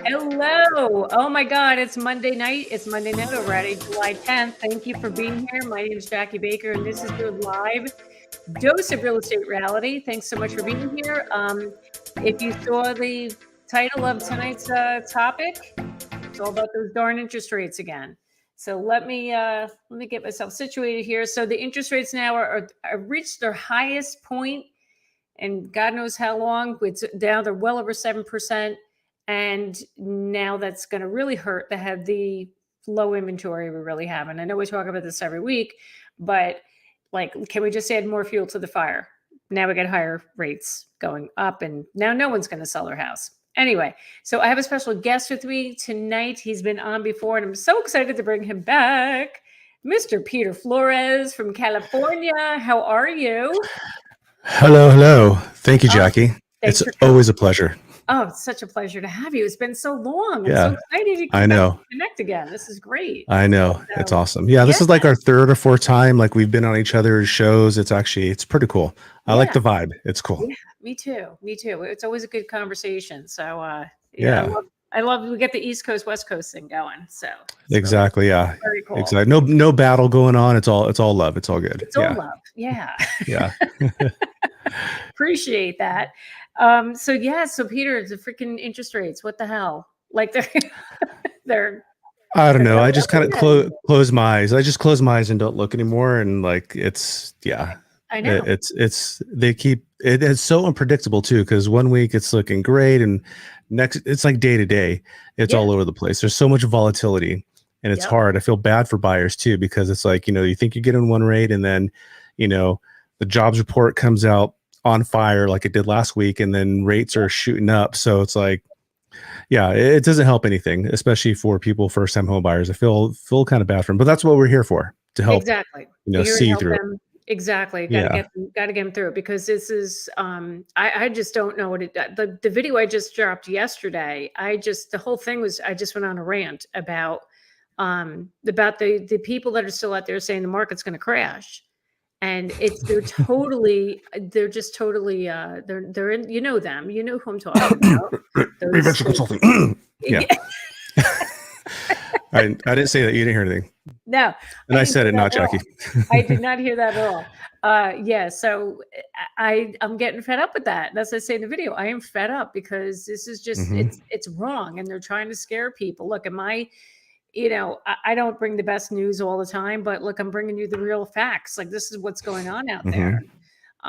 Hello. Oh my God, it's Monday night. It's Monday night already, July 10th. Thank you for being here. My name is Jackie Baker, and this is your live dose of real estate reality. Thanks so much for being here. If you saw the title of tonight's topic, it's all about those darn interest rates again. So let me get myself situated here. So the interest rates now are reached their highest point, and God knows how long. It's now they're well over 7%. And now that's going to really hurt to have the low inventory we really have. And I know we talk about this every week, but like, can we just add more fuel to the fire? Now we got higher rates going up, and now no one's going to sell their house. Anyway, so I have a special guest with me tonight. He's been on before, and I'm so excited to bring him back. Mr. Peter Flores from California. How are you? Hello. Thank you, Jackie. It's always a pleasure. Oh, it's such a pleasure to have you. It's been so long. Yeah, I'm so excited to I know. Connect again. This is great. I know. So, it's awesome. Yeah, this is like our third or fourth time. Like we've been on each other's shows. It's pretty cool. I like the vibe. It's cool. Yeah, me too. It's always a good conversation. So yeah. I love we get the East Coast, West Coast thing going. So exactly. Really, yeah. Very cool. Exactly. No battle going on. It's all love. It's all good. It's all love. Yeah. Yeah. Appreciate that. So Peter, the freaking interest rates, what the hell? Like they're I don't know. I just kind of close my eyes. I just close my eyes and don't look anymore. And like, it's, I know. It's so unpredictable too. Cause one week it's looking great. And next it's like day to day, it's all over the place. There's so much volatility and it's hard. I feel bad for buyers too, because it's like, you think you get in one rate and then, the jobs report comes out on fire like it did last week, and then rates are shooting up. So it's like, it doesn't help anything, especially for people, first-time home buyers. I feel kind of bad for them, but that's what we're here for, to help. Exactly. See through it. Exactly. Got to get them through it, because this is I just don't know what the video I just dropped yesterday. The whole thing was, I just went on a rant about the people that are still out there saying the market's going to crash. And they're just totally they're in, them, who I'm talking about. Venture consulting. Yeah. I didn't say that. You didn't hear anything. No. And I said it, not Jackie. I did not hear that at all. So I'm getting fed up with that. That's what I say in the video. I am fed up, because this is just it's wrong, and they're trying to scare people. Look, I don't bring the best news all the time, but look, I'm bringing you the real facts. Like, this is what's going on out there. It's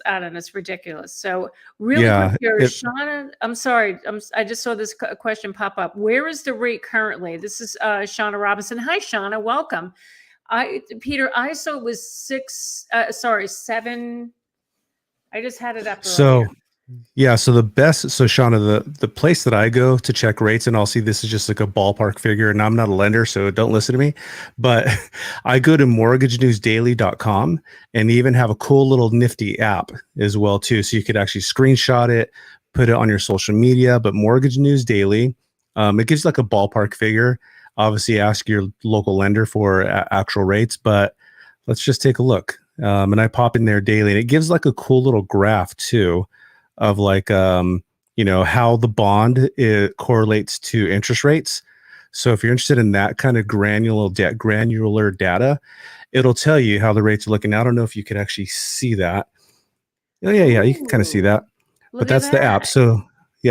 I don't know, it's ridiculous. So really quick here, Shauna, I'm sorry, I just saw this question pop up. Where is the rate currently? This is Shauna Robinson. Hi, Shauna, welcome. Peter, I saw it was 7. I just had it up earlier. So Shauna, the place that I go to check rates, and I'll see, this is just like a ballpark figure, and I'm not a lender, so don't listen to me, but I go to mortgagenewsdaily.com, and even have a cool little nifty app as well too. So you could actually screenshot it, put it on your social media. But Mortgage News Daily, it gives like a ballpark figure. Obviously ask your local lender for actual rates, but let's just take a look. And I pop in there daily, and it gives like a cool little graph too, of like, how the bond correlates to interest rates. So if you're interested in that kind of granular data, it'll tell you how the rates are looking. I don't know if you could actually see that. Oh, yeah, you can kind of see that. But that's the app. So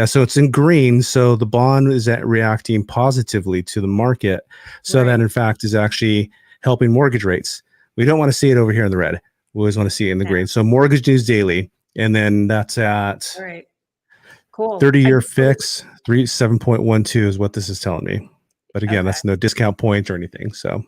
so it's in green. So the bond is reacting positively to the market. So that in fact is actually helping mortgage rates. We don't want to see it over here in the red. We always want to see it in the green. So Mortgage News Daily. And then that's at 30-year fix, 7.12 is what this is telling me. But again, that's no discount point or anything. So,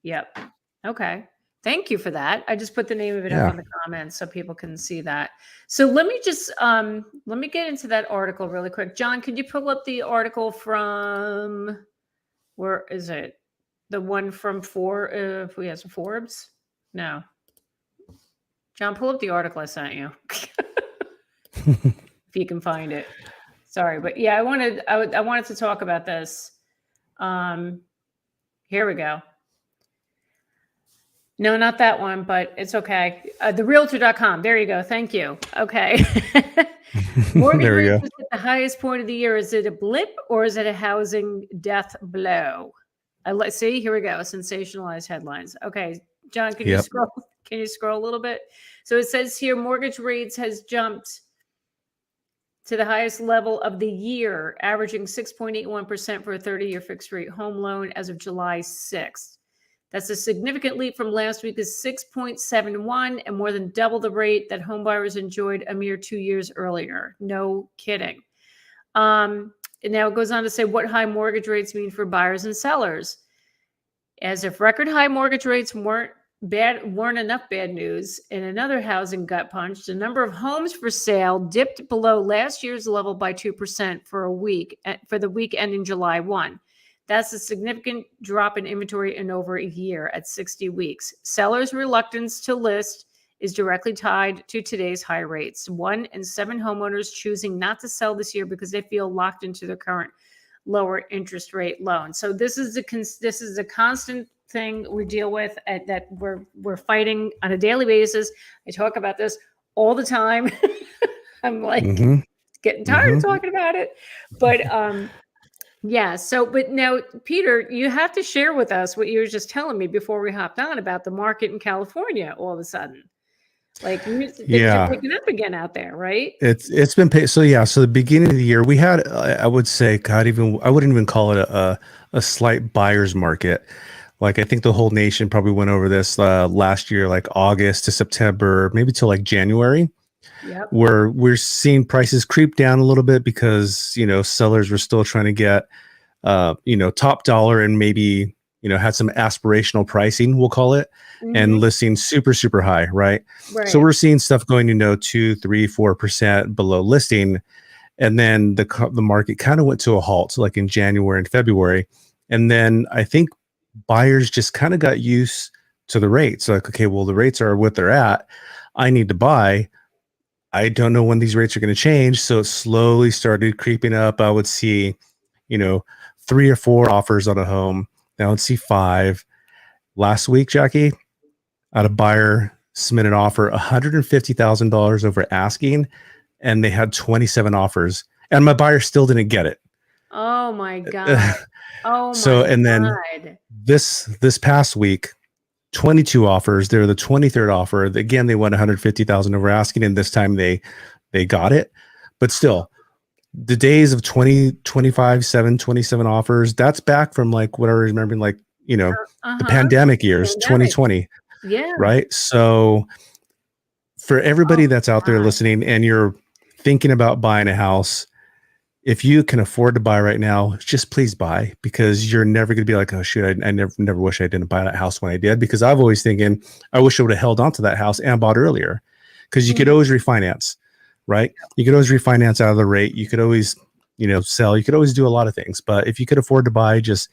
yep. Okay. Thank you for that. I just put the name of it up in the comments so people can see that. So let me just let me get into that article really quick. John, could you pull up the article from, where is it? The one from if we have some Forbes? No. John, pull up the article I sent you. If you can find it. Sorry, but I wanted to talk about this. Here we go. No, not that one, but it's okay. TheRealtor.com. There you go. Thank you. Okay. Mortgage There we rates go. is at the highest point of the year. Is it a blip or is it a housing death blow? Let's see. Here we go. Sensationalized headlines. Okay, John, can you Yep. scroll? Can you scroll a little bit? So it says here, mortgage rates has jumped to the highest level of the year, averaging 6.81% for a 30-year fixed rate home loan as of July 6th. That's a significant leap from last week's 6.71 and more than double the rate that homebuyers enjoyed a mere 2 years earlier. No kidding. And now it goes on to say what high mortgage rates mean for buyers and sellers. As if record high mortgage rates weren't enough bad news, in another housing gut punch, the number of homes for sale dipped below last year's level by 2% for the week ending July 1. That's a significant drop in inventory in over a year at 60 weeks. Sellers' reluctance to list is directly tied to today's high rates. 1 in 7 homeowners choosing not to sell this year because they feel locked into their current lower interest rate loan. So this is a constant thing we deal with that we're fighting on a daily basis. I talk about this all the time. I'm like getting tired of talking about it, but yeah. So, but now, Peter, you have to share with us what you were just telling me before we hopped on about the market in California. All of a sudden, like things are Yeah. picking up again out there, right? It's been paid. So yeah, so the beginning of the year we had, I would say, God, I wouldn't even call it a slight buyer's market. Like I think the whole nation probably went over this last year, like August to September, maybe till like January, Yep. where we're seeing prices creep down a little bit because sellers were still trying to get top dollar and maybe had some aspirational pricing, we'll call it, and Mm-hmm. listing super super high, right? So Right. we're seeing stuff going 2, 3, 4% below listing, and then the market kind of went to a halt, like in January and February, and then I think buyers just kind of got used to the rates. Like, okay, well the rates are what they're at. I need to buy. I don't know when these rates are going to change, so it slowly started creeping up. I would see, you know, 3 or 4 offers on a home. Now I would see 5. Last week, Jackie, I had a buyer submit an offer $150,000 over asking, and they had 27 offers, and my buyer still didn't get it. Oh my God. Oh my So, and then God. this past week, 22 offers. They're the 23rd offer. Again, they won 150,000 over asking, and this time they got it. But still, the days of 20, 25, 7, 27 offers, that's back from like what I remember, like, the Uh-huh. pandemic years, Pandemic. 2020, Yeah. right? So for everybody Oh that's out there God. listening and you're thinking about buying a house, if you can afford to buy right now, just please buy, because you're never going to be like, oh shoot, I never wish I didn't buy that house when I did, because I've always thinking I wish I would have held on to that house and bought earlier, because you could Mhm. always refinance, right? You could always refinance out of the rate. You could always, sell. You could always do a lot of things. But if you could afford to buy, just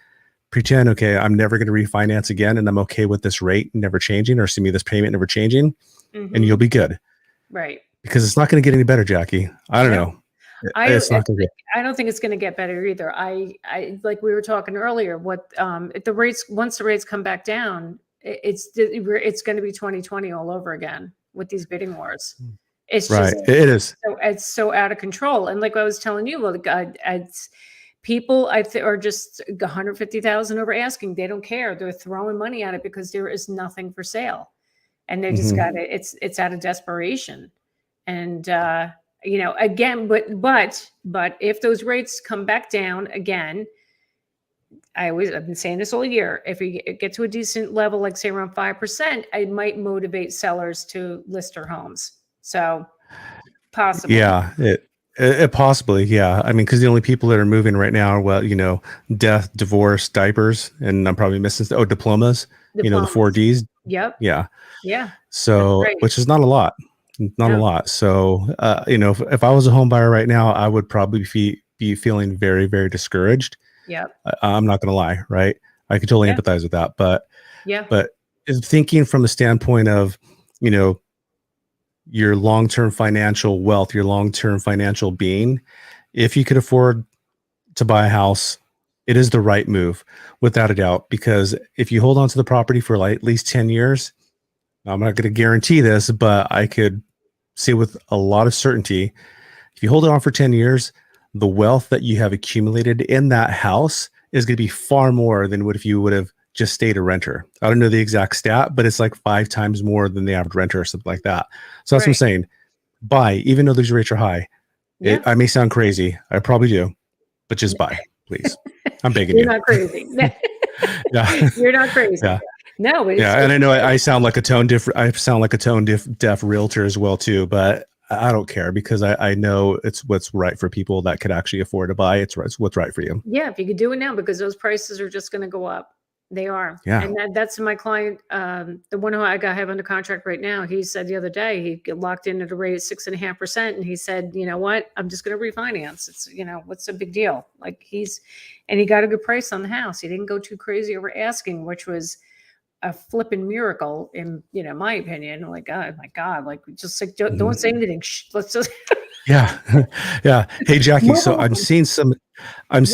pretend, okay, I'm never going to refinance again, and I'm okay with this rate never changing, or see me this payment never changing, and you'll Mhm. be good, Right. because it's not going to get any better, Jackie. I don't No. know. I It's not going to get. I don't think it's gonna get better either. I like we were talking earlier, what if the rates once the rates come back down, it's gonna be 2020 all over again with these bidding wars. It's Right. just It is. it's so out of control. And like I was telling you, well, it's people are just 150,000 over asking. They don't care. They're throwing money at it because there is nothing for sale. And they just got Mhm. it. It's out of desperation. And again, but if those rates come back down again, I've been saying this all year. If we get to a decent level, like say around 5%, it might motivate sellers to list their homes. So possibly. Yeah, it possibly, yeah. I mean, because the only people that are moving right now are, well, death, divorce, diapers, and I'm probably missing, diplomas, the 4 Diplomas. Ds. Yep. Yeah. Yeah. That's So, right. which is not a lot, not a No. lot. So, if I was a home buyer right now, I would probably be feeling very, very discouraged. Yep. I'm not going to lie, right? I can totally Yeah. empathize with that, but Yeah. but thinking from the standpoint of, you know, your long-term financial wealth, your long-term financial being, if you could afford to buy a house, it is the right move, without a doubt. Because if you hold on to the property for like at least 10 years, I'm not going to guarantee this, but I could say with a lot of certainty, if you hold it on for 10 years, the wealth that you have accumulated in that house is going to be far more than what if you would have just stayed a renter. I don't know the exact stat, but it's like 5 times more than the average renter or something like that. So that's what I'm Right. saying. Buy, even though these rates are high. Yeah. I may sound crazy. I probably do, but just buy, please. I'm begging You're you. not crazy. Yeah. You're not crazy. Yeah. No, but Yeah. And I know I sound like a tone different. I sound like a tone deaf realtor as well too, but I don't care because I know it's what's right for people that could actually afford to buy. It's what's right for you. yeah, if you could do it now, because those prices are just going to go up. They are. Yeah. And that's my client, the one who have under contract right now. He said the other day he get locked in at a rate of 6.5%. And he said, you know what? I'm just going to refinance. It's, what's the big deal? Like and he got a good price on the house. He didn't go too crazy over asking, which was a flipping miracle in, my opinion. Like, oh my God, like just like, don't say anything. Let's just Yeah. Yeah. Hey, Jackie. move So along. I'm Yeah, seeing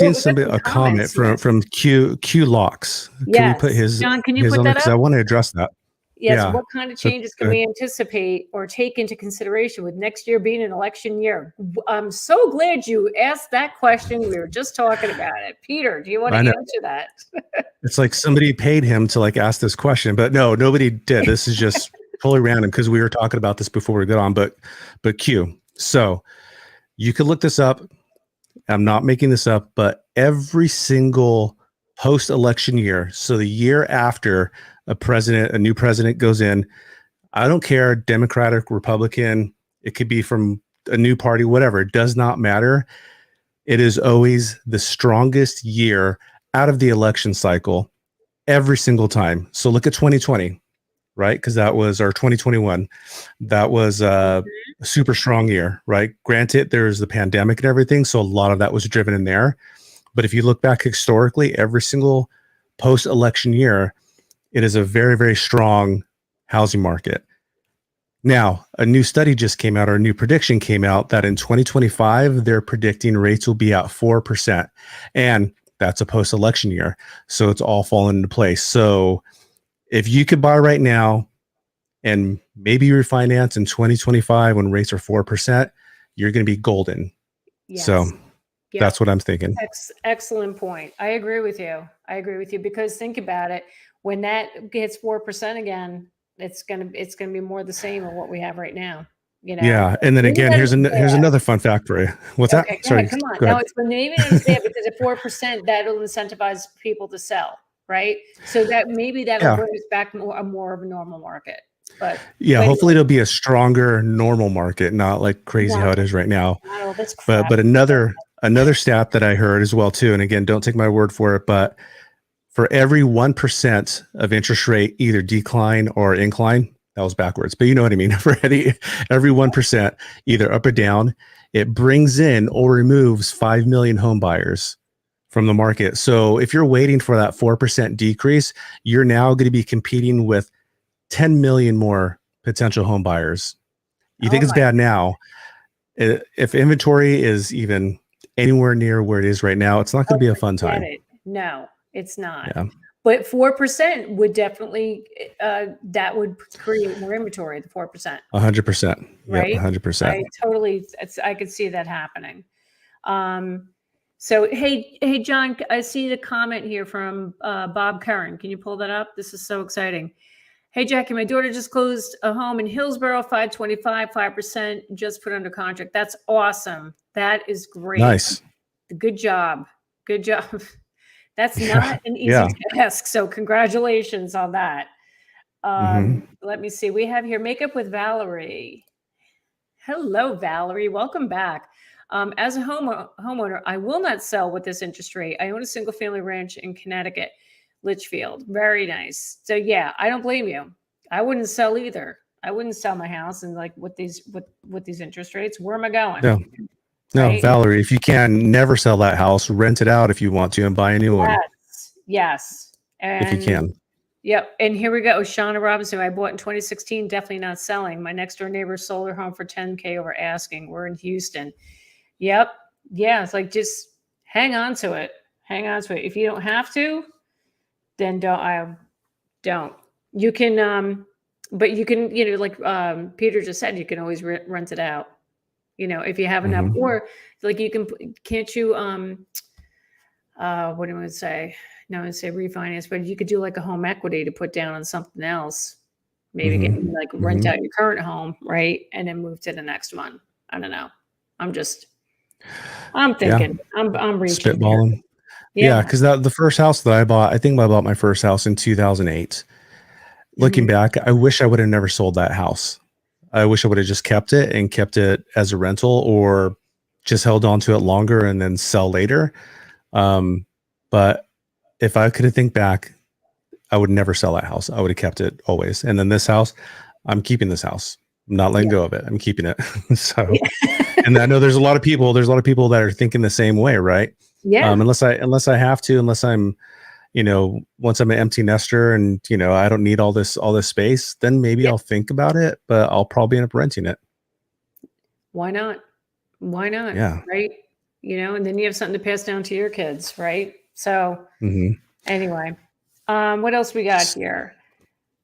we got some a comment comments. Yes. from Q Locks. Can we put Yes. John, can you his put on there? that Cause up? I want to address that. Yes. Yeah. What kind of So changes can we anticipate or take into consideration with next year being an election year? I'm so glad you asked that question. We were just talking about it. Peter, do you want to I know. answer that? It's like somebody paid him to like ask this question, but no, nobody did. This is just totally random because we were talking about this before we got on, but Q. So you could look this up. I'm not making this up, but every single post-election year, so the year after a new president goes in, I don't care, Democratic, Republican, it could be from a new party, whatever, it does not matter. It is always the strongest year out of the election cycle every single time. So look at 2020, right? Because that was our 2021. That was a super strong year, right? Granted, there's the pandemic and everything. So a lot of that was driven in there. But if you look back historically, every single post election year, it is a very, very strong housing market. Now, a new study just came out, or a new prediction came out that in 2025, they're predicting rates will be at 4%. And that's a post election year. So it's all fallen into place. So if you could buy right now and maybe refinance in 2025 when rates are 4%, you're going to be golden. Yes. So Yep. that's what I'm thinking. Excellent point. I agree with you. Because think about it. When that hits 4% again, it's gonna be more the same of what we have right now. Yeah, and then Maybe again, not here's as here's bad. another fun fact for you. What's Okay, that? go Sorry, ahead. Come on. go No, ahead. it's maybe not as bad because at 4%, that'll incentivize people to sell, right? So that'll Yeah, bring us back more of a normal market. But yeah. Hopefully, anyway, it'll be a stronger normal market, not like crazy how not it is right now. all this But crap. another stat that I heard as well too, and again, don't take my word for it, but for every 1% of interest rate either decline or incline, that was backwards, but you know what I mean. For every 1% either up or down, it brings in or removes 5 million home buyers from the market. So if you're waiting for that 4% decrease, you're now going to be competing with 10 million more potential home buyers. You Oh think it's my, bad now. If inventory is even anywhere near where it is right now, it's not going to be a fun forget time. it. No, it's not. Yeah. But 4% would definitely that would create more inventory, the 4%, 100%. Yep. right? 100%. I could see that happening. So hey John, I see the comment here from Bob Curran. Can you pull that up? This is so exciting. Hey Jackie, my daughter just closed a home in Hillsborough, 525, 5%, just put under contract. That's awesome. That is great. Nice. Good job. Good job. That's Yeah. not an easy Yeah. task. So congratulations on that. Mm-hmm. Let me see. We have here Makeup with Valerie. Hello, Valerie. Welcome back. As a homeowner, I will not sell with this interest rate. I own a single family ranch in Connecticut, Litchfield. Very nice. So yeah, I don't blame you. I wouldn't sell either. I wouldn't sell my house and like with these interest rates. Where am I going? No, no, Right? Valerie, if you can, never sell that house, rent it out if you want to and buy a new one Yes. if you And can. yep. And here we go. Shauna Robinson, I bought in 2016, definitely not selling. My next door neighbor sold her home for 10K over asking. We're in Houston. Yep. Yeah. It's like, just hang on to it. Hang on to it. If you don't have to, then don't. You can, But you can, like Peter just said, you can always rent it out. If you have enough, Hmm. or like you can, can't you? What do I want to say? No, I say refinance, but you could do like a home equity to put down on something else. Maybe get Hmm. like rent Hmm. out your current home, right, and then move to the next one. I don't know. I'm just, I'm Yeah, thinking, I'm reaching here. spitballing. Yeah, Yeah. because that the first house that I bought, I think I bought my first house in 2008. Looking Hmm. back, I wish I would have never sold that house. I wish I would have just kept it and kept it as a rental, or just held on to it longer and then sell later. Um, but if I could have think back, I would never sell that house. I would have kept it always. And then this house, I'm keeping this house. I'm not letting Yeah. go of it. I'm keeping it. So, Yeah. and I know there's a lot of people that are thinking the same way, right? Yeah. Unless I have to, unless I'm, once I'm an empty nester and, I don't need all this space, then maybe Yeah. I'll think about it, but I'll probably end up renting it. Why not? Why not? Yeah. Right? And then you have something to pass down to your kids, right? So Hmm. anyway, what else we got here?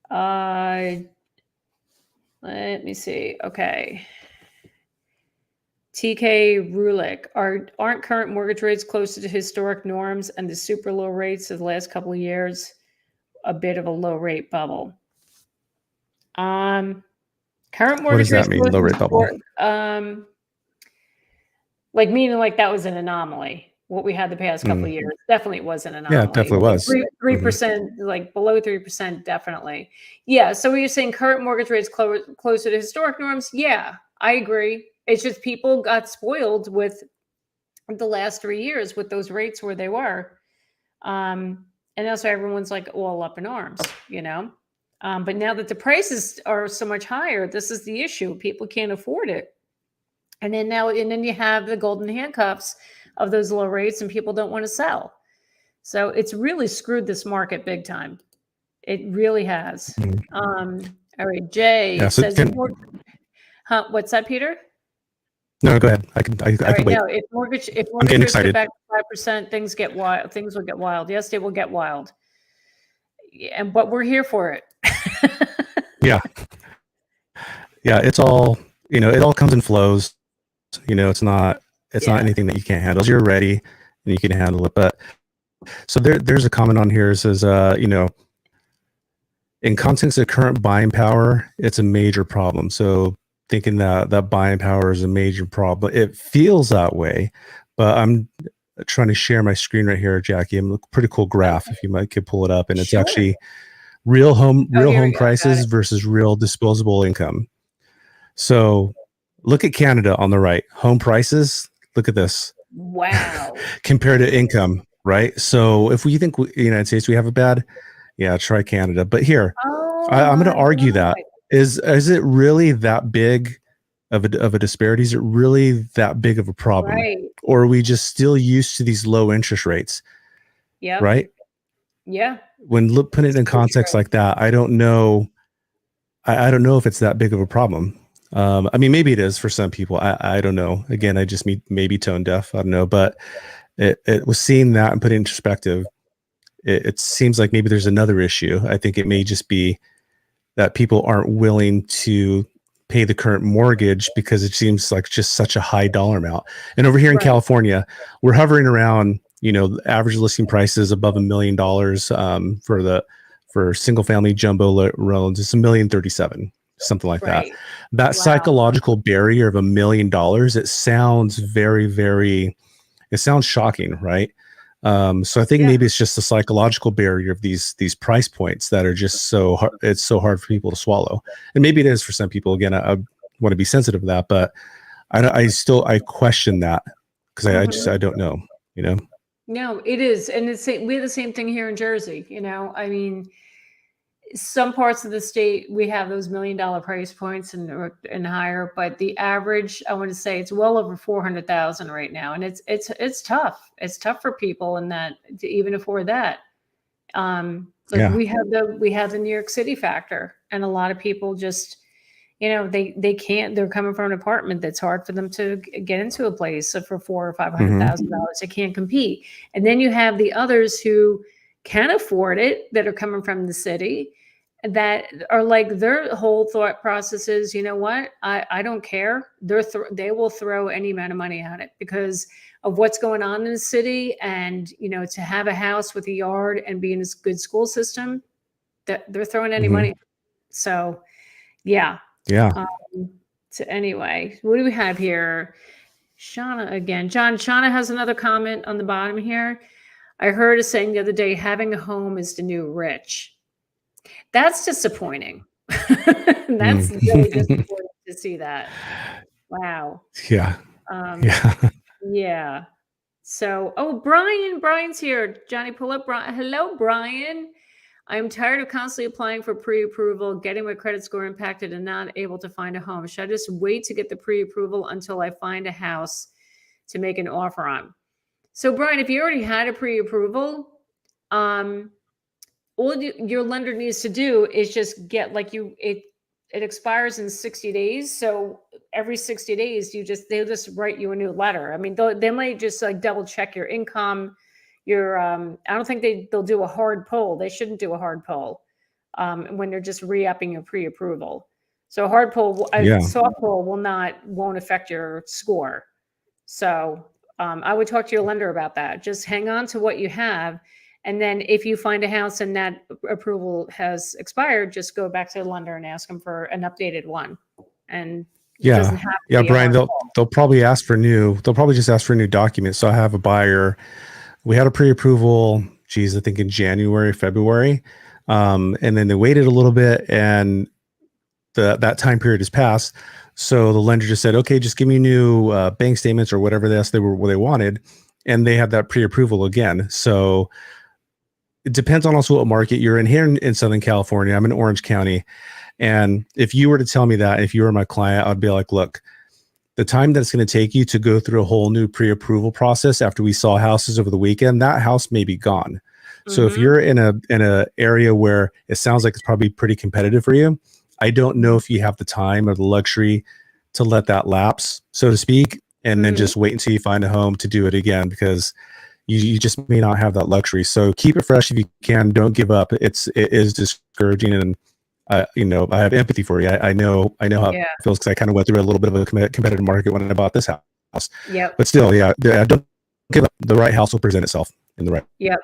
Uh, let me see. Okay. TK Rulick, aren't current mortgage rates closer to historic norms and the super low rates of the last couple of years a bit of a low rate bubble? Um, Current What does mortgage rates that mean? close Low to rate bubble. historic, like meaning like that was an anomaly. What we had the past couple of Mm. years definitely was an Yeah, it anomaly. definitely Like was. three Hmm. percent, like below 3%, definitely. Yeah. So you're saying current mortgage rates closer to historic norms? Yeah, I agree. It's just people got spoiled with the last 3 years with those rates where they were. And also everyone's like all up in arms, you know. But now that the prices are so much higher, this is the issue. People can't afford it. And then you have the golden handcuffs of those low rates, and people don't want to sell. So it's really screwed this market big time. It really has. Hmm. All right, Jay Yeah. So says, huh, what's that, Peter? no, go ahead. I All could right, wait. no, if I'm mortgage getting rates get excited. back to 5%, things get wild. Things will get wild. Yes, they will get wild. Yeah, but we're here for it. Yeah. Yeah. It's all, it all comes in flows. It's not Yeah, anything that you can't handle. As you're ready and you can handle it. But so there's a comment on here that says, in context of current buying power, it's a major problem. So thinking that buying power is a major problem, it feels that way. But I'm trying to share my screen right here, Jackie. I'm a pretty cool graph if you might could pull it up, and it's sure. actually real home Oh, real here we home go. Got prices it. versus real disposable income. So look at Canada on the right, home prices. Look at this Wow. compared to income, right? So if we think the United States we have it bad, yeah, try Canada. But here, Oh I'm going to my argue that God. is it really that big of a disparity? Is it really that big of a problem, Right. or are we just still used to these low interest rates? Yep. Right? Yeah. When put it in So context true. like that, I don't know. I don't know if it's that big of a problem. I mean, maybe it is for some people. I don't know. Again, I just maybe tone deaf. I don't know, but it was seeing that and put it in perspective. It seems like maybe there's another issue. I think it may just be that people aren't willing to pay the current mortgage because it seems like just such a high dollar amount. And over here in Right. California, we're hovering around, the average listing prices above $1 million for single family jumbo loans. It's 1,037,000, something like that. Right. That Wow. psychological barrier of $1 million, it sounds very, very, it sounds shocking, right? So I think Yeah. maybe it's just the psychological barrier of these price points that are just so hard. It's so hard for people to swallow, and maybe it is for some people. Again, I want to be sensitive to that, but I question that because I Mhm. don't know. You know. No, it is, and we have the same thing here in Jersey. I mean, some parts of the state we have those $1 million price points and higher, but the average, I want to say, it's well over 400,000 right now, and it's tough. It's tough for people in that to even afford that. Like Yeah. we have the New York City factor, and a lot of people just they can't. They're coming from an apartment that's hard for them to get into a place. So for 400 or Hmm. $500, they can't compete. And then you have the others who can afford it that are coming from the city, that are like, their whole thought process is, you know what, I don't care. They will throw any amount of money at it because of what's going on in the city. And, to have a house with a yard and be in a good school system, that they're throwing any Hmm. money. So yeah. Yeah. So anyway, what do we have here? Shauna again. Shauna has another comment on the bottom here. I heard a saying the other day, having a home is the new rich. That's disappointing. That's really Mm. disappointing to see that. Wow. Yeah. Um, Yeah. yeah. So, oh, Brian's here. Johnny, pull up Brian. Hello, Brian. I'm tired of constantly applying for pre-approval, getting my credit score impacted, and not able to find a home. Should I just wait to get the pre-approval until I find a house to make an offer on? So, Brian, if you already had a pre-approval, all your lender needs to do is just get it expires in 60 days. So every 60 days, they'll just write you a new letter. I mean, they might just like double check your income. I don't think they'll do a hard pull. They shouldn't do a hard pull when they're just re-upping your pre-approval. So a hard pull, a Yeah. soft pull won't affect your score. So I would talk to your lender about that. Just hang on to what you have. And then if you find a house and that approval has expired, just go back to the lender and ask them for an updated one. And it doesn't Yeah. have to Yeah, be a Brian, hard they'll pull. they'll probably just ask for new documents. So I have a buyer. We had a pre-approval, I think in January, February. And then they waited a little bit and that time period has passed. So the lender just said, okay, just give me new bank statements or whatever they wanted. And they had that pre-approval again. So it depends on also what market you're in. Here in Southern California, I'm in Orange County. And if you were to tell me that, if you were my client, I'd be like, look, the time that it's going to take you to go through a whole new pre-approval process after we saw houses over the weekend, that house may be gone. So if you're in a area where it sounds like it's probably pretty competitive for you, I don't know if you have the time or the luxury to let that lapse, so to speak, and then just wait until you find a home to do it again, because you just may not have that luxury. So keep it fresh if you can. Don't give up. It is discouraging, and I have empathy for you. I know how it feels, because I kind of went through a little bit of a competitive market when I bought this house. Yep. But still, don't give up. The right house will present itself in the right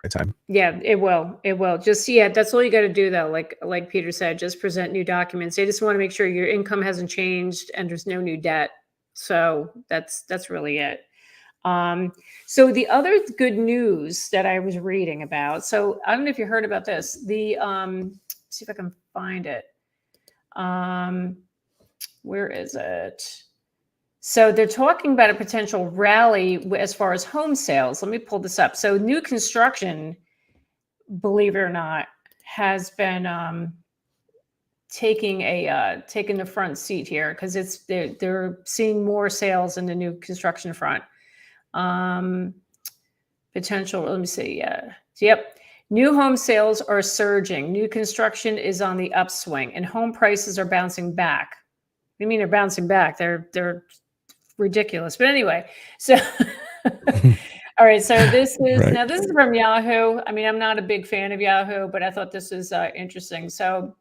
time. Yeah, it will. It will. Just that's all you got to do though. Like Peter said, just present new documents. They just want to make sure your income hasn't changed and there's no new debt. So that's really it. So the other good news that I was reading about, so I don't know if you heard about this, see if I can find it. Where is it? So they're talking about a potential rally as far as home sales. Let me pull this up. So new construction, believe it or not, has been taking the front seat here, because they're seeing more sales in the new construction front. Potential, let me see. Yep. New home sales are surging. New construction is on the upswing, and home prices are bouncing back. What do you mean they're bouncing back? They're ridiculous. But anyway, so all right. So this is Right. Now this is from Yahoo. I mean, I'm not a big fan of Yahoo, but I thought this was interesting. So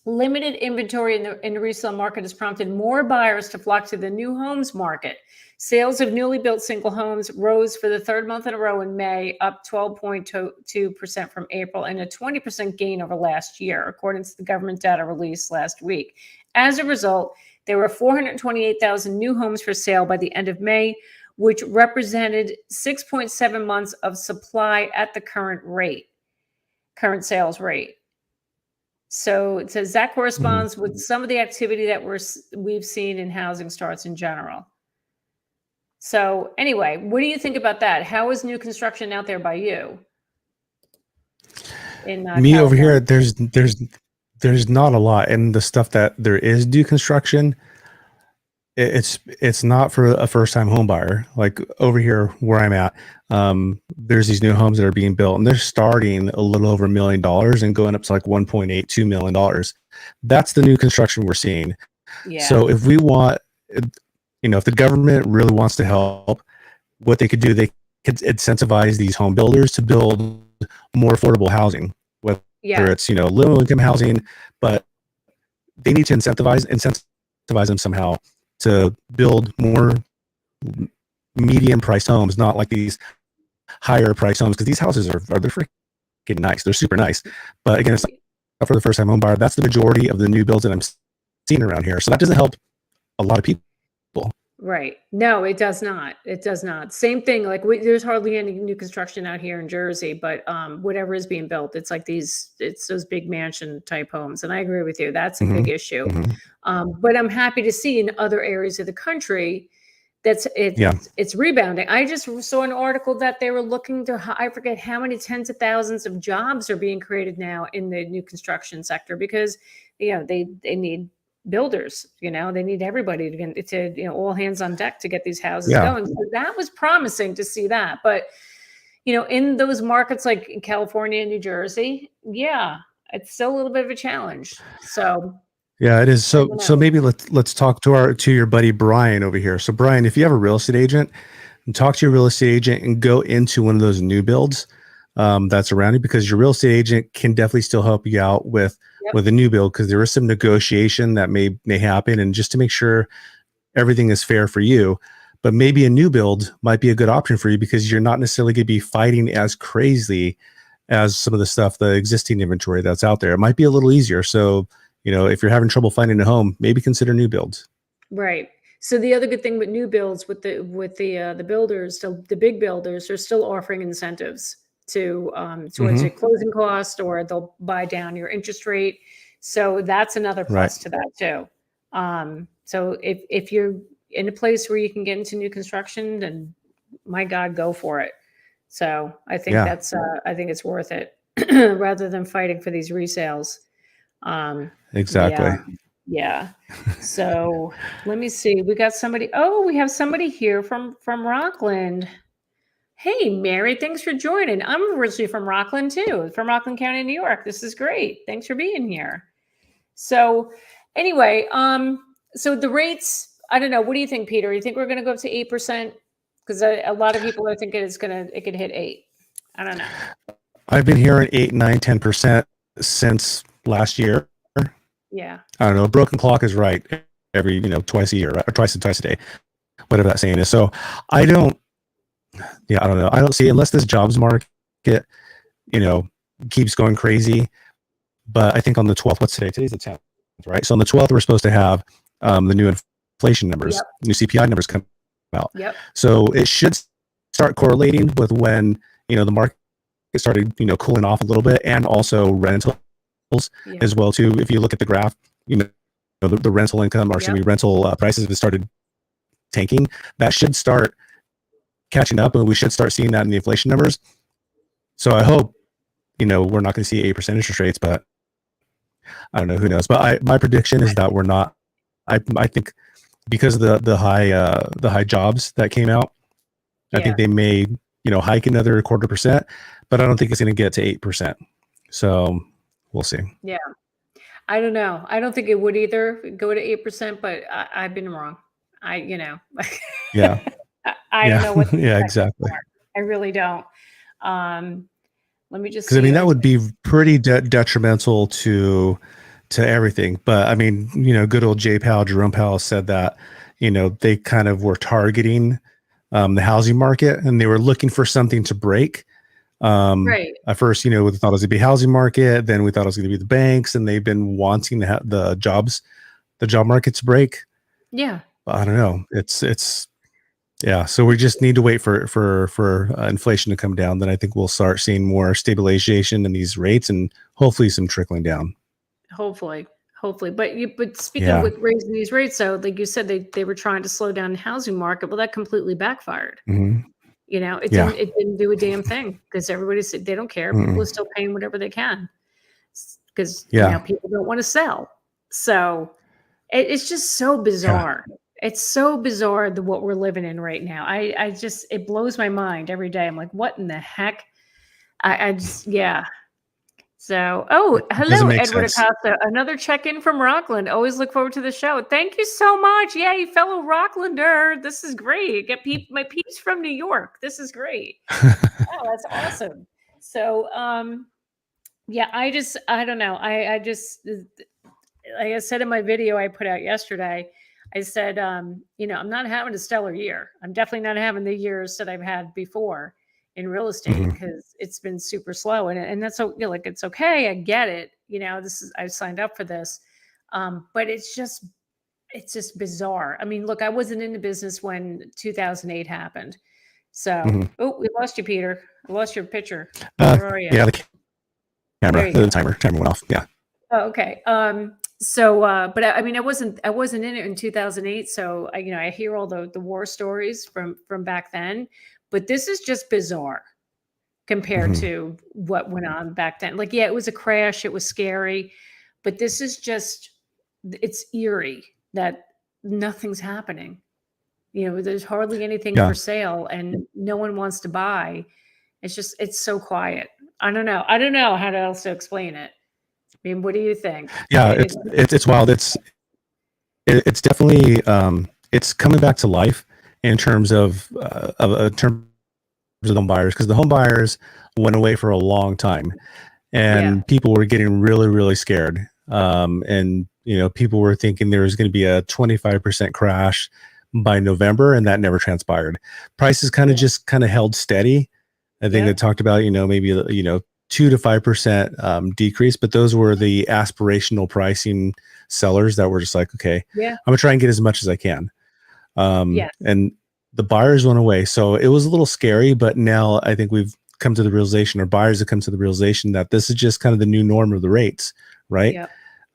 limited inventory in the resale market has prompted more buyers to flock to the new homes market. Sales of newly built single homes rose for the third month in a row in May, up 12.2% from April, and a 20% gain over last year, according to the government data released last week. As a result, there were 428,000 new homes for sale by the end of May, which represented 6.7 months of supply at the current current sales rate. So it says that corresponds with some of the activity that we've seen in housing starts in general. So anyway, what do you think about that? How is new construction out there by you? In Me California? over here, there's not a lot, and the stuff that there is new construction, it's not for a first time home buyer. Like over here where I'm at, there's these new homes that are being built, and they're starting a little over $1 million and going up to like $1.82 million. That's the new construction we're seeing. Yeah. So if we want, if the government really wants to help, what they could do, they could incentivize these home builders to build more affordable housing, whether Yeah. it's, low income housing, but they need to incentivize them somehow to build more medium priced homes, not like these higher priced homes, because these houses are they're freaking nice. They're super nice. But again, it's not for the first time home buyer. That's the majority of the new builds that I'm seeing around here. So that doesn't help a lot of people. Right. No, it does not. It does not. Same thing. Like there's hardly any new construction out here in Jersey, but whatever is being built, it's like it's those big mansion type homes. And I agree with you. That's a big issue. But I'm happy to see in other areas of the country it's rebounding. I just saw an article that they were looking to, I forget how many tens of thousands of jobs are being created now in the new construction sector, because they need builders, they need everybody to all hands on deck to get these houses going. So that was promising to see that. But in those markets like in California and New Jersey, it's still a little bit of a challenge. So yeah, it is. So maybe let's talk to your buddy Brian over here. So Brian, if you have a real estate agent, and talk to your real estate agent and go into one of those new builds that's around you, because your real estate agent can definitely still help you out with a new build, because there is some negotiation that may happen, and just to make sure everything is fair for you. But maybe a new build might be a good option for you, because you're not necessarily going to be fighting as crazy as some of the existing inventory that's out there. It might be a little easier. So if you're having trouble finding a home, maybe consider new builds. Right. So the other good thing with new builds, with the builders, the big builders, are still offering incentives towards your closing cost, or they'll buy down your interest rate. So that's another plus to that too. So if you're in a place where you can get into new construction, then my God, go for it. So I think I think it's worth it rather than fighting for these resales. Exactly. Yeah. So let me see. We got somebody. Oh, we have somebody here from Rockland. Hey, Mary, thanks for joining. I'm originally from Rockland too, from Rockland County, New York. This is great. Thanks for being here. So anyway, so the rates, I don't know. What do you think, Peter? You think we're going to go up to 8%? Because a lot of people are thinking it could hit 8. I don't know. I've been hearing 8, 9, 10% since last year. Yeah. I don't know. A broken clock is right every, twice a year, right? Or twice a day, whatever that saying is. So I don't know. I don't see, unless this jobs market, keeps going crazy. But I think on the 12th, what's today? Today's the 10th, right? So on the 12th, we're supposed to have the new inflation numbers, new CPI numbers come out. Yep. So it should start correlating with when, the market started, cooling off a little bit, and also rentals as well too. If you look at the graph, the rental income, or rental prices have started tanking. That should start catching up, and we should start seeing that in the inflation numbers. So I hope, we're not going to see 8% interest rates, but I don't know, who knows. But my prediction is that we're not. I think because of the high jobs that came out, I think they may hike another 0.25%, but I don't think it's going to get to 8%. So we'll see. Yeah. I don't know. I don't think it would either go to 8%, but I've been wrong. Yeah. I don't know what. Yeah, exactly. I really don't. Let me just. Because that would be pretty detrimental to everything. But good old Jerome Powell said that they kind of were targeting the housing market, and they were looking for something to break. Right. At first, we thought it was going to be housing market. Then we thought it was going to be the banks, and they've been wanting the job market to break. Yeah. But I don't know. Yeah. So we just need to wait for inflation to come down. Then I think we'll start seeing more stabilization in these rates, and hopefully some trickling down. Hopefully. But speaking of with raising these rates, so like you said, they were trying to slow down the housing market. Well, that completely backfired. It didn't do a damn thing, because everybody said they don't care. People are still paying whatever they can, because people don't want to sell. So it's just so bizarre. Yeah. It's so bizarre what we're living in right now. It blows my mind every day. I'm like, what in the heck? So, hello, Edward Acosta. Another check-in from Rockland. Always look forward to the show. Thank you so much. Yeah, you fellow Rocklander. This is great. Get my peeps from New York. This is great. Oh, that's awesome. So, Yeah, I don't know. I just, like I said in my video I put out yesterday, I said, I'm not having a stellar year. I'm definitely not having the years that I've had before in real estate Mhm. because it's been super slow, and that's so, like, it's okay. I get it. This is, I signed up for this, but it's just bizarre. I mean, look, I wasn't in the business when 2008 happened. So, Mhm. oh, we lost you, Peter. I lost your picture. Uh, Where are you? yeah, the There camera, you the go. timer went off. Yeah. Oh, okay. So, but I mean, I wasn't in it in 2008. So I hear all the war stories from back then, but this is just bizarre compared Mhm. to what went on back then. Like, yeah, it was a crash. It was scary, but this is just, it's eerie that nothing's happening. There's hardly anything Yeah. for sale and no one wants to buy. It's so quiet. I don't know how else to explain it. I mean, what do you think? Yeah. It's wild. It's definitely it's coming back to life in terms of terms of the home buyers, because the home buyers went away for a long time, Yeah, and people were getting really, really scared. And people were thinking there was going to be a 25% crash by November, and that never transpired. Prices yeah, kind of held steady. I think they yep, talked about maybe 2 to 5% decrease, but those were the aspirational pricing sellers that were just like, okay, yeah, I'm gonna try and get as much as I can. yes, And the buyers went away, so it was a little scary. But now I think we've come to the realization, or buyers have come to the realization, that this is just kind of the new norm of the rates, right? yep,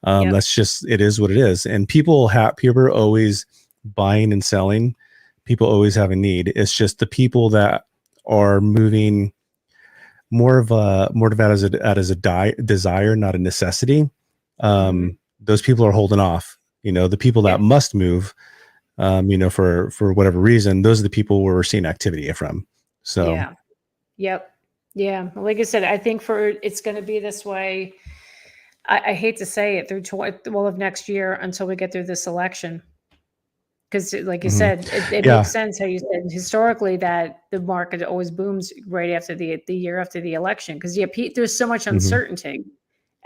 yep, That's just, it is what it is. And people are always buying and selling. People always have a need. It's just the people that are moving more of that as a desire, not a necessity. mhm, Those people are holding off. The people that yep, must move, for whatever reason, those are the people where we're seeing activity from. So, yeah, yep, yeah. Like I said, I think for it's going to be this way. I hate to say it, through well, of next year until we get through this election. Because, like you mhm. said, it makes Yeah, sense how you said historically that the market always booms right after the year after the election. Because, yeah, Pete, there's so much hmm, uncertainty,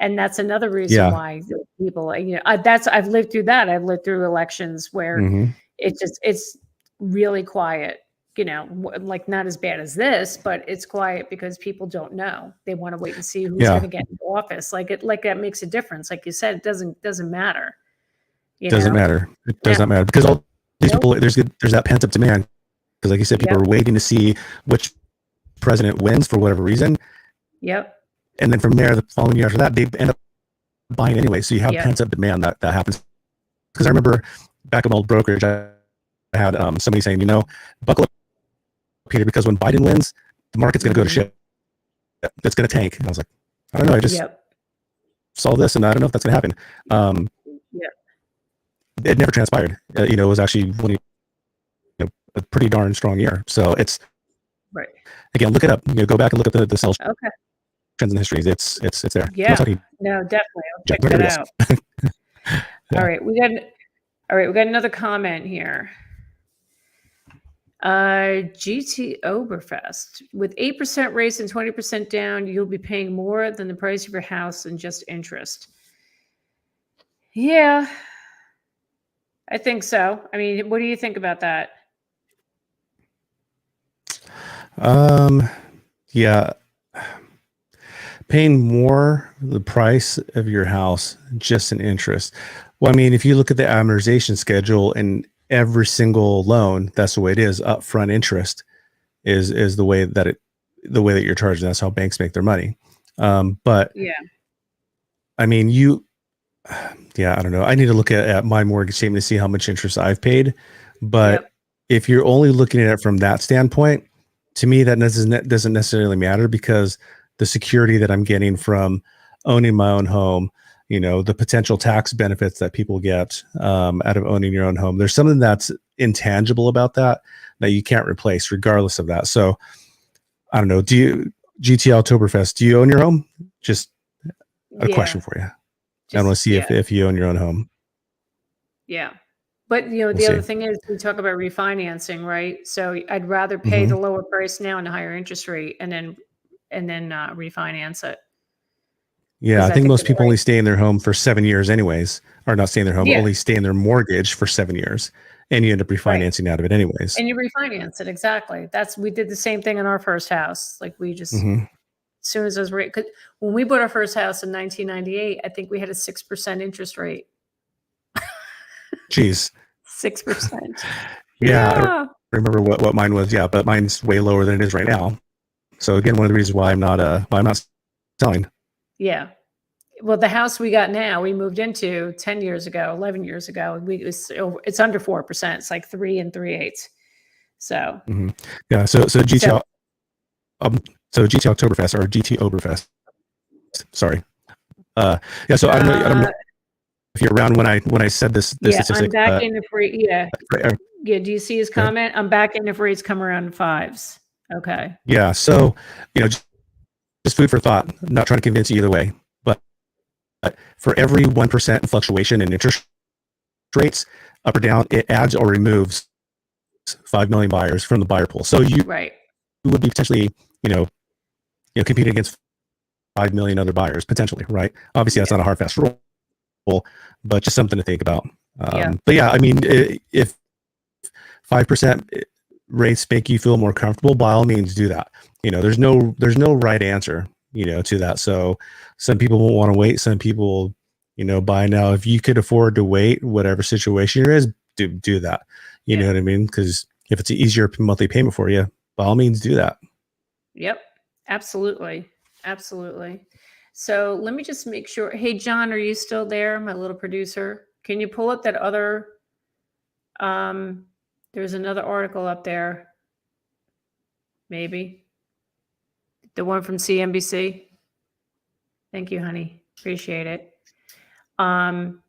and that's another reason yeah, why people, I've lived through that. I've lived through elections where hmm, it's really quiet. Like, not as bad as this, but it's quiet because people don't know. They want to wait and see who's going yeah. to get into office. Like that makes a difference. Like you said, it doesn't matter. You Doesn't know. matter. It does Yeah. not matter, because all these Nope. people, there's that pent up demand. Because, like you said, people Yep. are waiting to see which president wins for whatever reason, Yep. and then from there, the following year after that, they end up buying anyway. So you have Yep. pent up demand that happens. Because I remember back in old brokerage, I had somebody saying, buckle up, Peter, because when Biden wins, the market's going to go to Mhm. shit. That's going to tank. And I was like, I don't know. I just Yep. saw this, and I don't know if that's going to happen. Um, Yep. it never transpired. It was actually a pretty darn strong year. So it's, Right. again, look it up. Go back and look at the sales Okay. trends and histories. It's there. I'm not Yeah. talking. No, definitely. I'll check There that it is. out. All Yeah. right. We got another comment here. GT Oberfest. With 8% raise and 20% down, you'll be paying more than the price of your house and just interest. Yeah, I think so. I mean, what do you think about that? Um. Yeah. Paying more the price of your house just in interest. Well, I mean, if you look at the amortization schedule in every single loan, that's the way it is. Upfront interest is the way that you're charging. That's how banks make their money. But Yeah. I mean, yeah, I don't know. I need to look at my mortgage statement to see how much interest I've paid. But Yep. if you're only looking at it from that standpoint, to me, that doesn't necessarily matter, because the security that I'm getting from owning my own home, the potential tax benefits that people get out of owning your own home, there's something that's intangible about that you can't replace, regardless of that. So I don't know. GT Oktoberfest, do you own your home? Just a question Yeah. for you. I want to Just, see yeah. if you own your own home. Yeah. But, We'll the other see. thing is we talk about refinancing, right? So I'd rather pay Hmm. the lower price now and the higher interest rate and then refinance it. Yeah, because I I think think most they're people right. only stay in their home for 7 years anyways, or not stay in their home, Yeah, only stay in their mortgage for 7 years, and you end up right. refinancing out of it anyways. And you refinance it, exactly. We did the same thing in our first house. Like we just, Hmm. as soon as those rate, when we bought our first house in 1998, I think we had a 6% interest rate. Jeez. 6%. Yeah, I don't Yeah. remember what mine was. Yeah, but mine's way lower than it is right now. So again, one of the reasons why I'm not selling. Yeah. Well, the house we got now, we moved into 10 years ago, 11 years ago. It's under 4%. It's like 3 3/8. So, Hmm. Yeah. So GT so, um GT Oktoberfest or GT Oberfest. Sorry. Yeah. So I don't know uh, if you're around when I said this yeah, I'm statistic. back in if rate. Yeah. Right, Yeah. Do you see his good. comment? I'm back in if rates come around fives. Okay. Yeah. So just food for thought. I'm not trying to convince you either way, but for every 1% fluctuation in interest rates, up or down, it adds or removes 5 million buyers from the buyer pool. So you Right. would be potentially, you know, competing against 5 million other buyers potentially, right? Obviously, that's Yeah. not a hard fast rule, but just something to think about. Yeah. But yeah, I mean, if 5% rates make you feel more comfortable, by all means do that. There's no right answer, to that. So some people won't want to wait. Some people, buy now. If you could afford to wait, whatever situation you're in, do that. You know Yeah. what I mean? Because if it's an easier monthly payment for you, by all means do that. Yep. Absolutely. Absolutely. So let me just make sure. Hey, John, are you still there? My little producer. Can you pull up that other? Um, there's another article up there. Maybe the one from CNBC. Thank you, honey. Appreciate it. Um,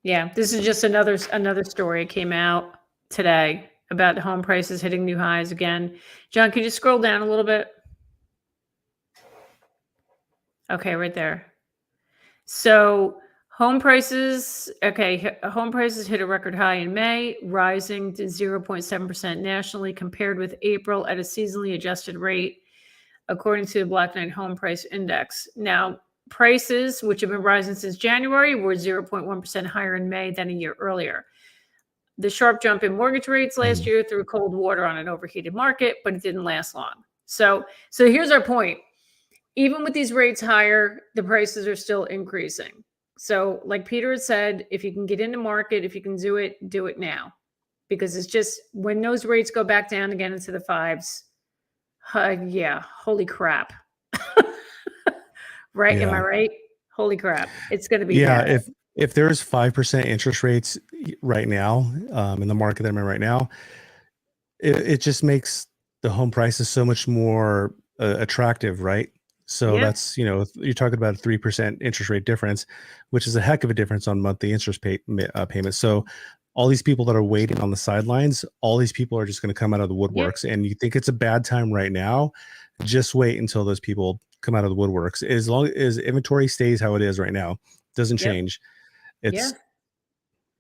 yeah, this is just another story. It came out today about home prices hitting new highs again. John, can you scroll down a little bit? Okay, right there. So home prices, okay, home prices hit a record high in May, rising to 0.7% nationally compared with April at a seasonally adjusted rate, according to the Black Knight Home Price Index. Now, prices, which have been rising since January, were 0.1% higher in May than a year earlier. The sharp jump in mortgage rates last Mm. year threw cold water on an overheated market, but it didn't last long. So here's our point. Even with these rates higher, the prices are still increasing. So, like Peter had said, if you can get in the market, if you can do it now. Because it's just when those rates go back down again into the fives, yeah, holy crap. Right? Am I Yeah. right? Holy crap. It's going to be Yeah. bad. If there's 5% interest rates right now, in the market that I'm in right now, it just makes the home prices so much more attractive, right? So Yeah. that's, you're talking about a 3% interest rate difference, which is a heck of a difference on monthly interest payments. So all these people that are waiting on the sidelines, all these people are just going to come out of the Yeah. woodworks. And you think it's a bad time right now, just wait until those people come out of the woodworks. As long as inventory stays how it is right now, doesn't Yep. change. Yeah.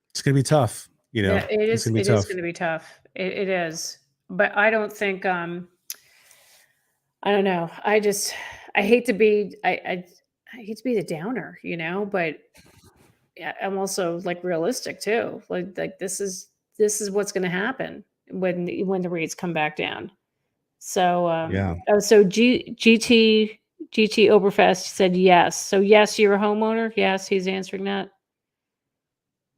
It's going to be tough. Yeah. It It's is. going to be It is tough. going to be tough. It is. But I don't think. I don't know. I hate to be. I hate to be the downer, but yeah, I'm also like realistic too. Like this is what's going to happen when the rates come back down. So Yeah. so GT Oberfest said yes. So yes, you're a homeowner. Yes, he's answering that.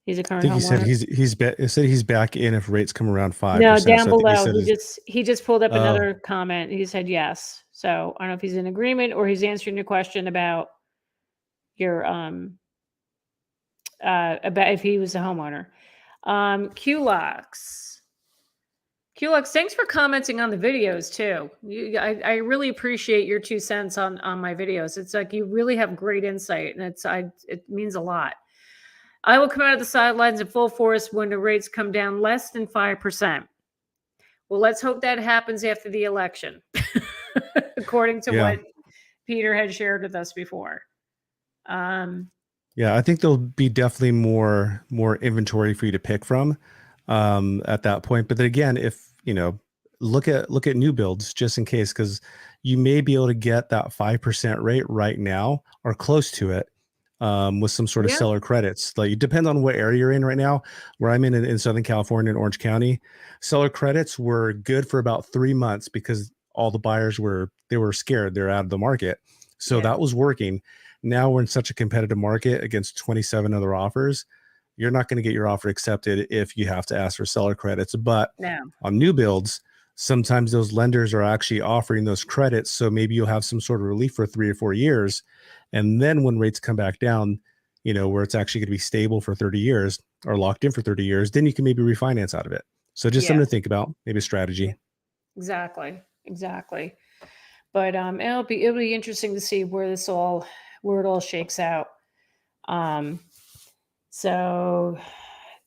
He's a I current think he said homeowner. he said he's back in if rates come around No, 5%. down So I think he below. said He just pulled up oh, another comment. He said yes. So I don't know if he's in agreement or he's answering your question about your about if he was a homeowner. QLox. QLox, thanks for commenting on the videos too. I really appreciate your 2 cents on my videos. It's like you really have great insight, and it means a lot. I will come out of the sidelines in full force when the rates come down less than 5%. Well, let's hope that happens after the election, according to yeah. what Peter had shared with us before. Um, Yeah, I think there'll be definitely more inventory for you to pick from at that point. But then again, if look at new builds just in case, because you may be able to get that 5% rate right now or close to it, with some sort of Yeah. seller credits. Like, it depends on what area you're in right now. Where I'm in Southern California in Orange County, seller credits were good for about 3 months because all the buyers were scared, they're out of the market. So Yeah. that was working. Now we're in such a competitive market against 27 other offers. You're not going to get your offer accepted if you have to ask for seller credits. But No. on new builds, sometimes those lenders are actually offering those credits. So maybe you'll have some sort of relief for 3 or 4 years. And then when rates come back down, where it's actually going to be stable for 30 years or locked in for 30 years, then you can maybe refinance out of it. So just Yeah. something to think about, maybe a strategy. Exactly. Exactly. But it'll be interesting to see where it all shakes out. Um, so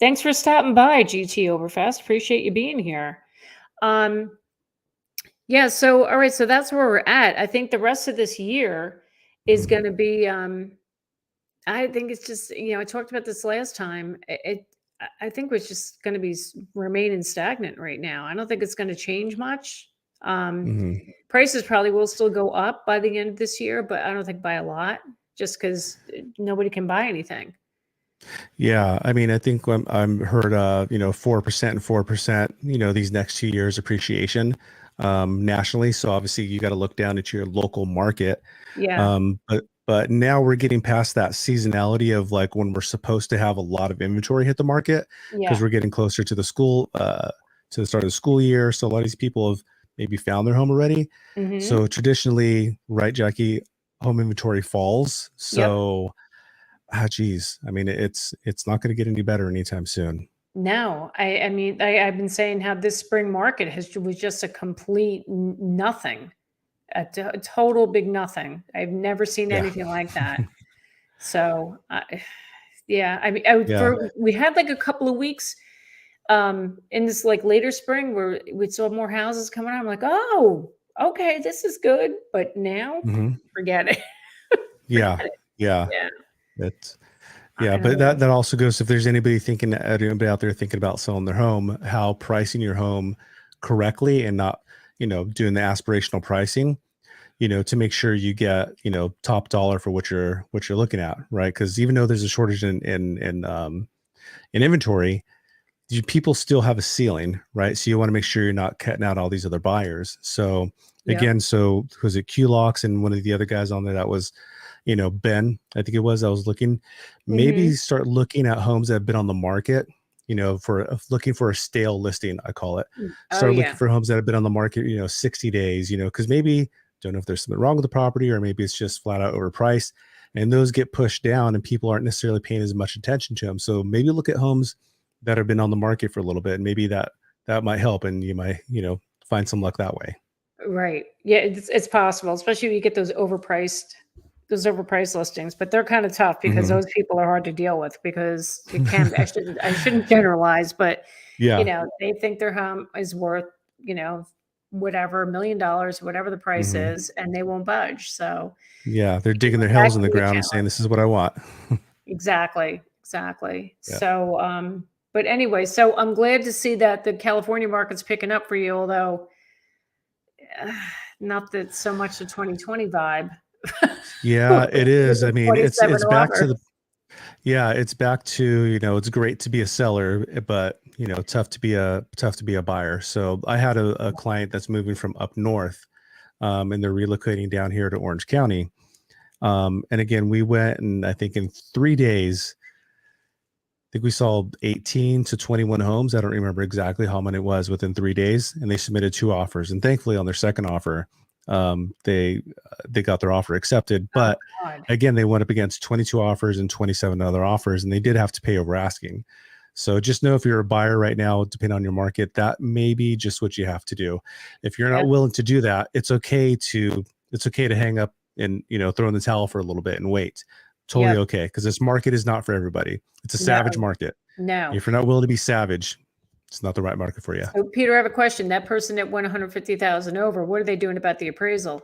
thanks for stopping by, GT Overfast. Appreciate you being here. Um, yeah, so all right, so that's where we're at. I think the rest of this year is going to be I think it's just, I talked about this last time. I think it's just going to be remaining stagnant right now. I don't think it's going to change much. Um, Mm-hmm. Prices probably will still go up by the end of this year, but I don't think by a lot, just because nobody can buy anything. Yeah, I mean, I think I'm heard, 4% and 4%, these next 2 years appreciation, nationally. So obviously you got to look down at your local market. Yeah, But now we're getting past that seasonality of like when we're supposed to have a lot of inventory hit the market because yeah. we're getting closer to to the start of the school year. So a lot of these people have maybe found their home already. Hmm. So traditionally, right, Jackie, home inventory falls. Yep. So, geez, I mean, it's not going to get any better anytime soon. No, I mean, I've been saying how this spring market was just a complete nothing, a total big nothing. I've never seen Yeah. anything like that. So, yeah, I mean, Yeah. we had like a couple of weeks in this like later spring where we saw more houses coming out. I'm like, oh, okay, this is good. But now, Hmm. forget it. Forget Yeah. it. Yeah. Yeah, It's Yeah, I but know. that also goes, if there's anybody out there thinking about selling their home, how pricing your home correctly and not, doing the aspirational pricing, to make sure you get, top dollar for what you're looking at, right? Because even though there's a shortage in inventory, people still have a ceiling, right? So you want to make sure you're not cutting out all these other buyers. So Yep. again, so was it QLocks and one of the other guys on there that was, Ben, I think it was, I was looking, maybe Hmm. start looking at homes that have been on the market, for looking for a stale listing, I call it. Oh Start looking yeah. for homes that have been on the market, 60 days, because maybe don't know if there's something wrong with the property or maybe it's just flat out overpriced. And those get pushed down and people aren't necessarily paying as much attention to them. So maybe look at homes that have been on the market for a little bit and maybe that might help and you might, find some luck that way. Right. Yeah, it's possible, especially if you get those overpriced listings, but they're kind of tough because Hmm. those people are hard to deal with because it can be, I shouldn't generalize, but Yeah. they think their home is worth, whatever, $1 million, whatever the price Hmm. is, and they won't budge. So Yeah, they're digging their that heels in can the be a ground and saying, challenge. "This is what I want." Exactly. Exactly. Yeah. So but anyway, so I'm glad to see that the California market's picking up for you, although uh, not that so much the 2020 vibe. Yeah, it With is. I the mean, it's 27 it's back to offers. the yeah, it's back to, it's great to be a seller, but tough to be a buyer. So I had a client that's moving from up north, and they're relocating down here to Orange County. And again, we went and I think in 3 days, I think we saw 18 to 21 homes. I don't remember exactly how many it was within 3 days, and they submitted two offers. And thankfully, on their second offer, they got their offer accepted. Oh But god. again, they went up against 22 offers and 27 other offers, and they did have to pay over asking. So just know if you're a buyer right now, depending on your market, that may be just what you have to do. If you're not Yep. willing to do that, it's okay to hang up and throw in the towel for a little bit and wait. Totally Yep. okay, because this market is not for everybody. It's a No, savage market. no. If you're not willing to be savage, it's not the right market for you. So Peter, I have a question. That person that went 150,000 over, what are they doing about the appraisal?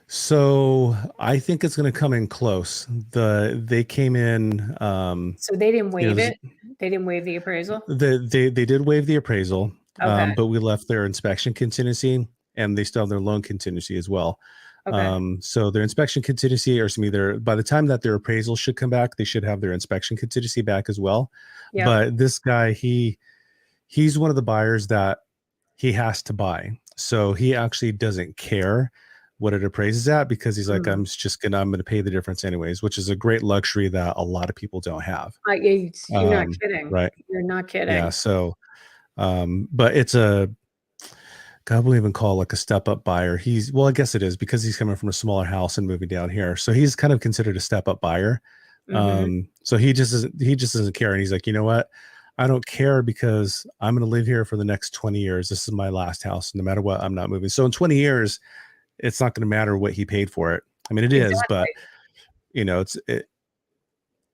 So I think it's going to come in close. They came in, So they didn't waive there's it? They didn't waive the appraisal? they did waive the appraisal, Okay. but we left their inspection contingency. and they still have their loan contingency as well. Okay. So their inspection contingency, or excuse me, by the time that their appraisal should come back, they should have their inspection contingency back as well. Yep. But this guy, he's one of the buyers that he has to buy. So he actually doesn't care what it appraises at, because he's like, I'm gonna pay the difference anyways, which is a great luxury that a lot of people don't have. You're not kidding. Right. You're not kidding. Yeah. So, but it's I wouldn't even call like a step up buyer. Well, I guess it is, because he's coming from a smaller house and moving down here. So he's kind of considered a step up buyer. So he just doesn't care. And he's like, you know what? I don't care, because I'm going to live here for the next 20 years. This is my last house. No matter what, I'm not moving. So in 20 years, it's not going to matter what he paid for it. I mean, it is, but you know,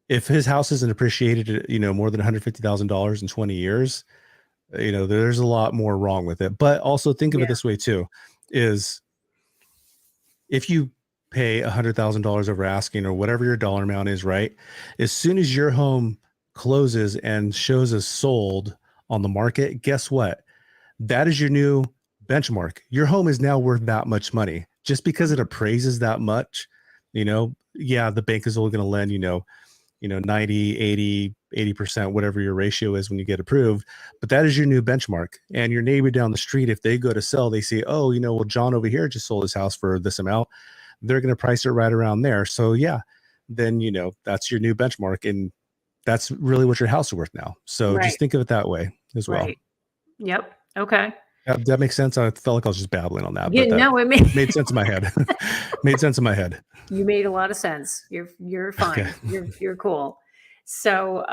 if his house isn't appreciated, you know, more than $150,000 in 20 years, you know, there's a lot more wrong with it. But also think of it this way too, is if you pay $100,000 over asking, or whatever your dollar amount is, right? As soon as your home closes and shows as sold on the market, guess what? That is your new benchmark. Your home is now worth that much money. Just because it appraises that much, you know, yeah, the bank is only going to lend, you know, 90, 80, 80%, whatever your ratio is when you get approved. But that is your new benchmark. And your neighbor down the street, if they go to sell, they see, oh, you know, well, John over here just sold his house for this amount. They're going to price it right around there. So yeah, then, you know, that's your new benchmark. And that's really what your house is worth now. So just think of it that way as well. Yep. Okay. That makes sense. I felt like I was just babbling on that. Yeah, but no, it made sense in my head. Made sense in my head. You made a lot of sense. You're fine. Okay. You're cool. So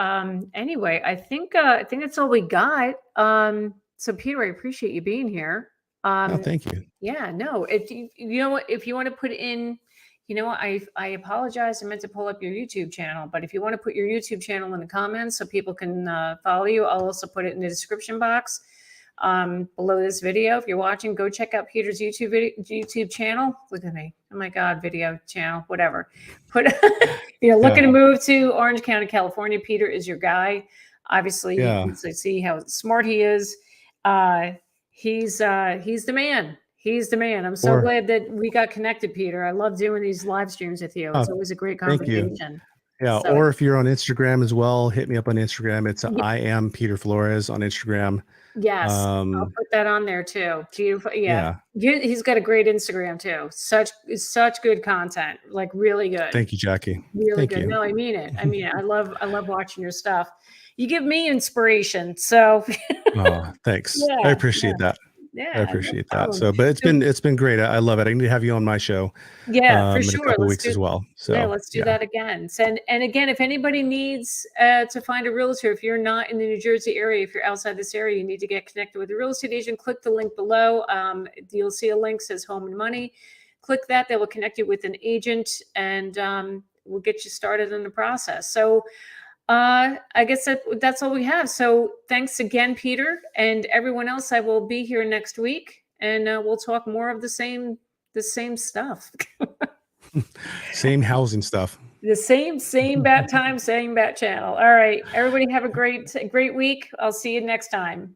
anyway, I think that's all we got. So Peter, I appreciate you being here. Oh, thank you. Yeah, no, if you know what, if you want to put in, you know what, I apologize. I meant to pull up your YouTube channel, but if you want to put your YouTube channel in the comments so people can follow you, I'll also put it in the description box below this video. If you're watching, go check out Peter's YouTube channel. Look at me. Oh my God, video channel, whatever. Put, you're looking to move to Orange County, California. Peter is your guy. Obviously, you can see how smart he is. He's the man. He's the man. I'm so glad that we got connected, Peter. I love doing these live streams with you. It's always a great conversation. Yeah. So, or if you're on Instagram as well, hit me up on Instagram. It's I am Peter Flores on Instagram. Yes. I'll put that on there too. Beautiful. Yeah. He's got a great Instagram too. Such good content. Like really good. Thank you, Jackie. Really good. No, I mean it. I mean it. I love watching your stuff. You give me inspiration. So oh, thanks. I appreciate that. Yeah, I appreciate that. So, but it's been great. I love it. I need to have you on my show. Yeah, for sure. In a couple weeks as well. So yeah, let's do that again. So, and again, if anybody needs to find a realtor, if you're not in the New Jersey area, if you're outside this area, you need to get connected with a real estate agent. Click the link below. You'll see a link that says Home and Money. Click that. They will connect you with an agent, and we'll get you started in the process. So. I guess that's all we have. So thanks again, Peter, and everyone else. I will be here next week, and we'll talk more of the same stuff. Same housing stuff. The same bat time, same bat channel. All right, everybody have a great week. I'll see you next time.